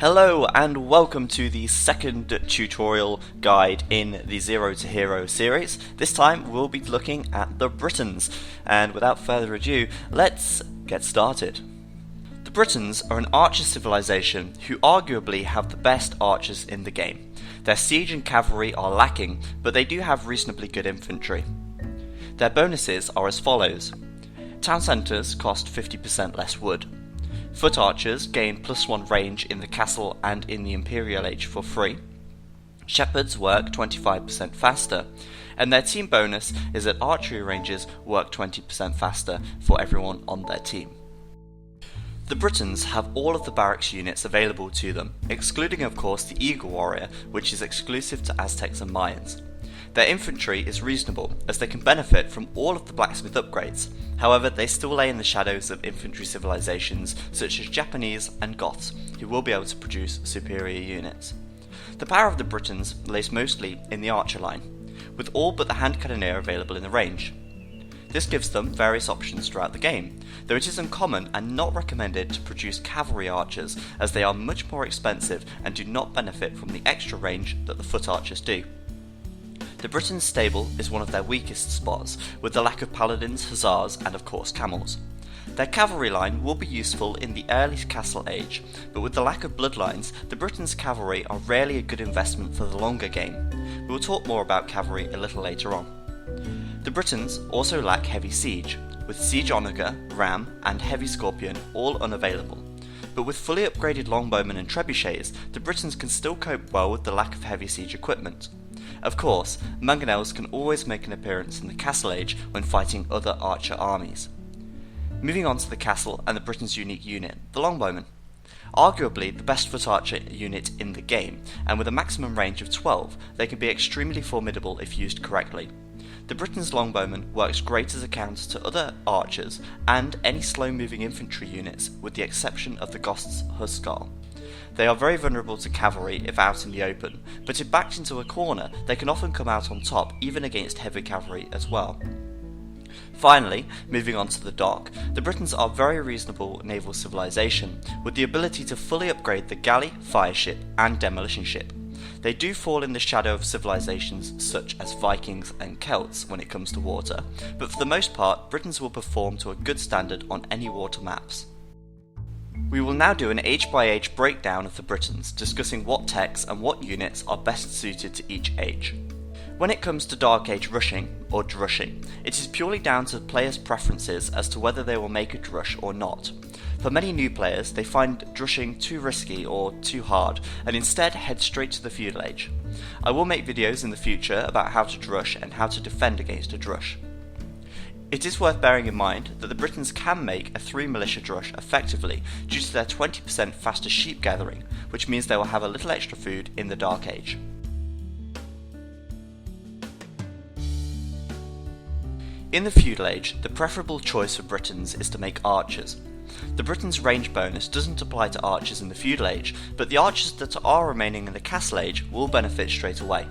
Hello and welcome to the second tutorial guide in the Zero to Hero series. This time we'll be looking at the Britons, and without further ado, let's get started. The Britons are an archer civilization who arguably have the best archers in the game. Their siege and cavalry are lacking, but they do have reasonably good infantry. Their bonuses are as follows. Town centres cost 50% less wood. Foot archers gain +1 range in the castle and in the Imperial Age for free. Shepherds work 25% faster, and their team bonus is that archery ranges work 20% faster for everyone on their team. The Britons have all of the barracks units available to them, excluding of course the Eagle Warrior, which is exclusive to Aztecs and Mayans. Their infantry is reasonable, as they can benefit from all of the blacksmith upgrades. However, they still lay in the shadows of infantry civilizations such as Japanese and Goths, who will be able to produce superior units. The power of the Britons lays mostly in the archer line, with all but the hand cannoneer available in the range. This gives them various options throughout the game, though it is uncommon and not recommended to produce cavalry archers, as they are much more expensive and do not benefit from the extra range that the foot archers do. The Britons' stable is one of their weakest spots, with the lack of paladins, hussars, and of course camels. Their cavalry line will be useful in the early castle age, but with the lack of bloodlines, the Britons' cavalry are rarely a good investment for the longer game. We will talk more about cavalry a little later on. The Britons also lack heavy siege, with siege onager, ram, and heavy scorpion all unavailable. But with fully upgraded longbowmen and trebuchets, the Britons can still cope well with the lack of heavy siege equipment. Of course, mangonels can always make an appearance in the Castle Age when fighting other archer armies. Moving on to the castle and the Britons' unique unit, the longbowman. Arguably the best foot archer unit in the game, and with a maximum range of 12, they can be extremely formidable if used correctly. The Britons' longbowman works great as a counter to other archers and any slow-moving infantry units, with the exception of the Goths' Hussar. They are very vulnerable to cavalry if out in the open, but if backed into a corner, they can often come out on top even against heavy cavalry as well. Finally, moving on to the dock, the Britons are a very reasonable naval civilization, with the ability to fully upgrade the galley, fireship, and demolition ship. They do fall in the shadow of civilizations such as Vikings and Celts when it comes to water, but for the most part, Britons will perform to a good standard on any water maps. We will now do an age by age breakdown of the Britons, discussing what techs and what units are best suited to each age. When it comes to Dark Age rushing, or drushing, it is purely down to players' preferences as to whether they will make a drush or not. For many new players, they find drushing too risky or too hard, and instead head straight to the Feudal Age. I will make videos in the future about how to drush and how to defend against a drush. It is worth bearing in mind that the Britons can make a 3 militia drush effectively due to their 20% faster sheep gathering, which means they will have a little extra food in the Dark Age. In the Feudal Age, the preferable choice for Britons is to make archers. The Britons' range bonus doesn't apply to archers in the Feudal Age, but the archers that are remaining in the Castle Age will benefit straight away.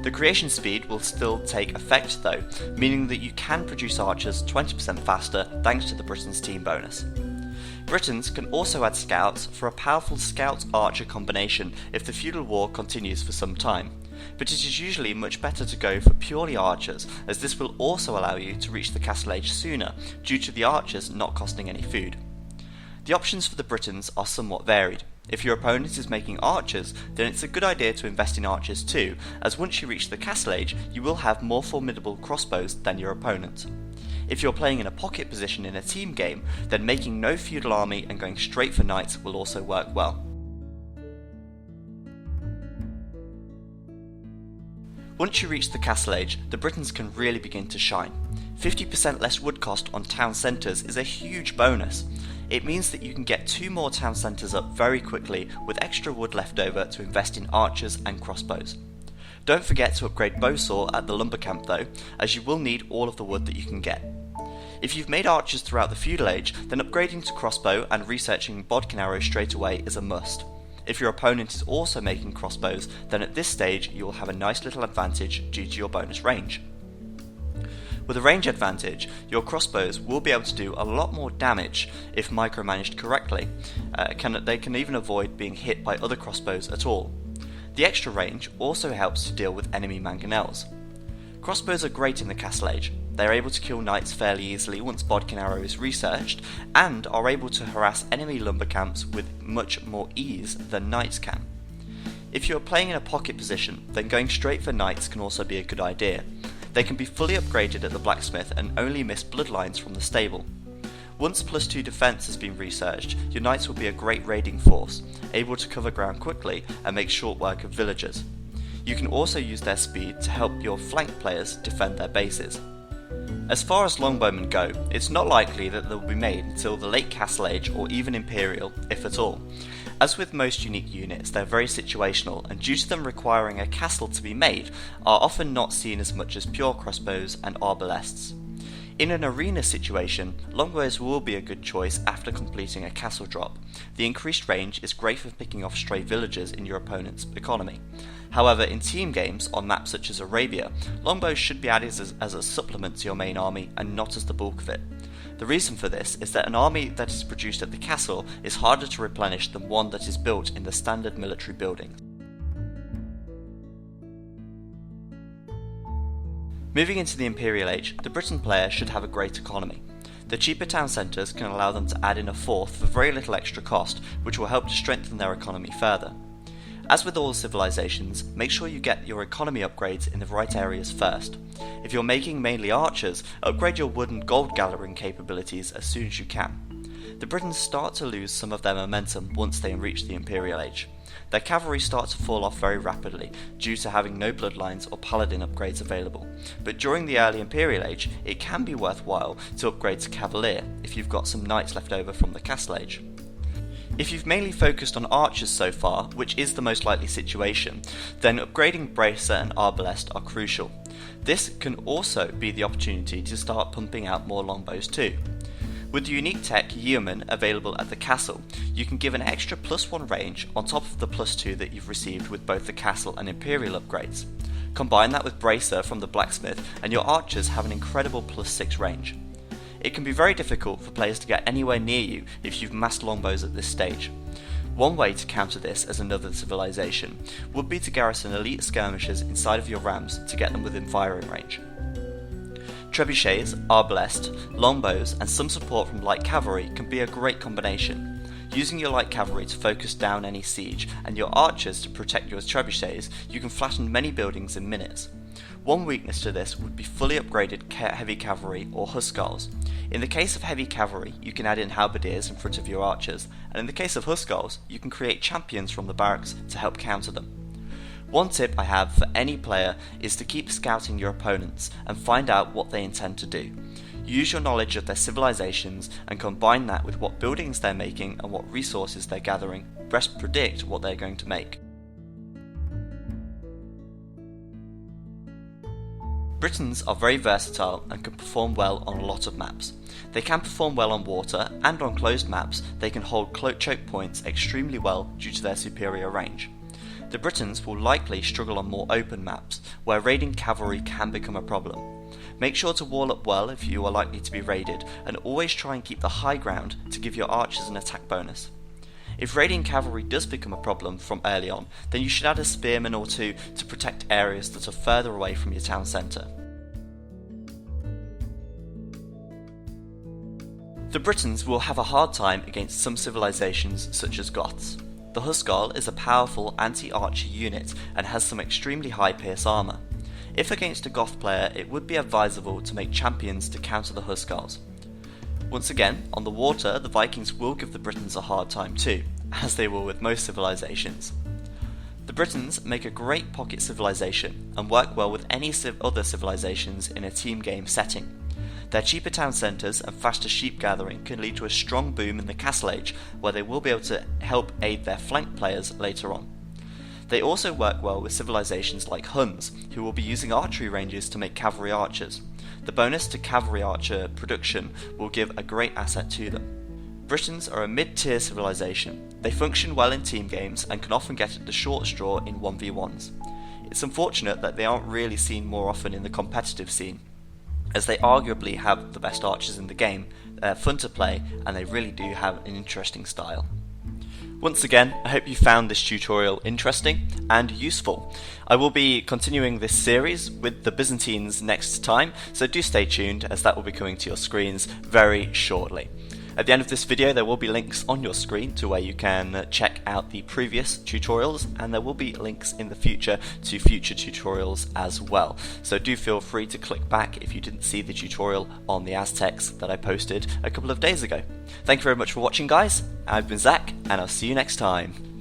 The creation speed will still take effect though, meaning that you can produce archers 20% faster thanks to the Britons' team bonus. Britons can also add scouts for a powerful scout-archer combination if the feudal war continues for some time, but it is usually much better to go for purely archers, as this will also allow you to reach the Castle Age sooner due to the archers not costing any food. The options for the Britons are somewhat varied. If your opponent is making archers, then it's a good idea to invest in archers too, as once you reach the Castle Age, you will have more formidable crossbows than your opponent. If you're playing in a pocket position in a team game, then making no feudal army and going straight for knights will also work well. Once you reach the Castle Age, the Britons can really begin to shine. 50% less wood cost on town centres is a huge bonus. It means that you can get 2 more town centres up very quickly with extra wood left over to invest in archers and crossbows. Don't forget to upgrade bowsaw at the lumber camp though, as you will need all of the wood that you can get. If you've made archers throughout the Feudal Age, then upgrading to crossbow and researching bodkin arrows straight away is a must. If your opponent is also making crossbows, then at this stage you will have a nice little advantage due to your bonus range. With a range advantage, your crossbows will be able to do a lot more damage if micromanaged correctly. They can even avoid being hit by other crossbows at all. The extra range also helps to deal with enemy mangonels. Crossbows are great in the Castle Age. They are able to kill knights fairly easily once bodkin arrow is researched, and are able to harass enemy lumber camps with much more ease than knights can. If you are playing in a pocket position, then going straight for knights can also be a good idea. They can be fully upgraded at the blacksmith and only miss bloodlines from the stable. Once +2 defense has been researched, your knights will be a great raiding force, able to cover ground quickly and make short work of villagers. You can also use their speed to help your flank players defend their bases. As far as longbowmen go, it's not likely that they will be made until the late Castle Age or even Imperial, if at all. As with most unique units, they're very situational, and due to them requiring a castle to be made, are often not seen as much as pure crossbows and arbalests. In an arena situation, longbows will be a good choice after completing a castle drop. The increased range is great for picking off stray villagers in your opponent's economy. However, in team games on maps such as Arabia, longbows should be added as a supplement to your main army and not as the bulk of it. The reason for this is that an army that is produced at the castle is harder to replenish than one that is built in the standard military buildings. Moving into the Imperial Age, the Briton player should have a great economy. The cheaper town centres can allow them to add in a fourth for very little extra cost, which will help to strengthen their economy further. As with all civilizations, make sure you get your economy upgrades in the right areas first. If you're making mainly archers, upgrade your wood and gold gathering capabilities as soon as you can. The Britons start to lose some of their momentum once they reach the Imperial Age. Their cavalry start to fall off very rapidly due to having no bloodlines or paladin upgrades available, but during the early Imperial Age it can be worthwhile to upgrade to cavalier if you've got some knights left over from the Castle Age. If you've mainly focused on archers so far, which is the most likely situation, then upgrading bracer and arbalest are crucial. This can also be the opportunity to start pumping out more longbows too. With the unique tech Yeoman available at the castle, you can give an extra +1 range on top of the +2 that you've received with both the castle and Imperial upgrades. Combine that with bracer from the blacksmith and your archers have an incredible +6 range. It can be very difficult for players to get anywhere near you if you've massed longbows at this stage. One way to counter this as another civilization would be to garrison elite skirmishers inside of your rams to get them within firing range. Trebuchets, arbalest, longbows and some support from light cavalry can be a great combination. Using your light cavalry to focus down any siege and your archers to protect your trebuchets, you can flatten many buildings in minutes. One weakness to this would be fully upgraded heavy cavalry or huskarls. In the case of heavy cavalry, you can add in halberdiers in front of your archers, and in the case of huskarls, you can create champions from the barracks to help counter them. One tip I have for any player is to keep scouting your opponents and find out what they intend to do. Use your knowledge of their civilizations and combine that with what buildings they're making and what resources they're gathering. Best predict what they're going to make. Britons are very versatile and can perform well on a lot of maps. They can perform well on water, and on closed maps they can hold choke points extremely well due to their superior range. The Britons will likely struggle on more open maps, where raiding cavalry can become a problem. Make sure to wall up well if you are likely to be raided, and always try and keep the high ground to give your archers an attack bonus. If raiding cavalry does become a problem from early on, then you should add a spearman or two to protect areas that are further away from your town centre. The Britons will have a hard time against some civilizations such as Goths. The Huskarl is a powerful anti-archer unit and has some extremely high pierce armour. If against a Goth player, it would be advisable to make champions to counter the Huskarls. Once again, on the water, the Vikings will give the Britons a hard time too, as they will with most civilizations. The Britons make a great pocket civilization and work well with any other civilizations in a team game setting. Their cheaper town centres and faster sheep gathering can lead to a strong boom in the Castle Age, where they will be able to help aid their flank players later on. They also work well with civilizations like Huns, who will be using archery ranges to make cavalry archers. The bonus to cavalry archer production will give a great asset to them. Britons are a mid-tier civilization. They function well in team games and can often get at the short straw in 1v1s. It's unfortunate that they aren't really seen more often in the competitive scene. as they arguably have the best archers in the game. They're fun to play, and they really do have an interesting style. Once again, I hope you found this tutorial interesting and useful. I will be continuing this series with the Byzantines next time, so do stay tuned as that will be coming to your screens very shortly. At the end of this video there will be links on your screen to where you can check out the previous tutorials, and there will be links in the future to future tutorials as well. So do feel free to click back if you didn't see the tutorial on the Aztecs that I posted a couple of days ago. Thank you very much for watching, guys. I've been Zach, and I'll see you next time.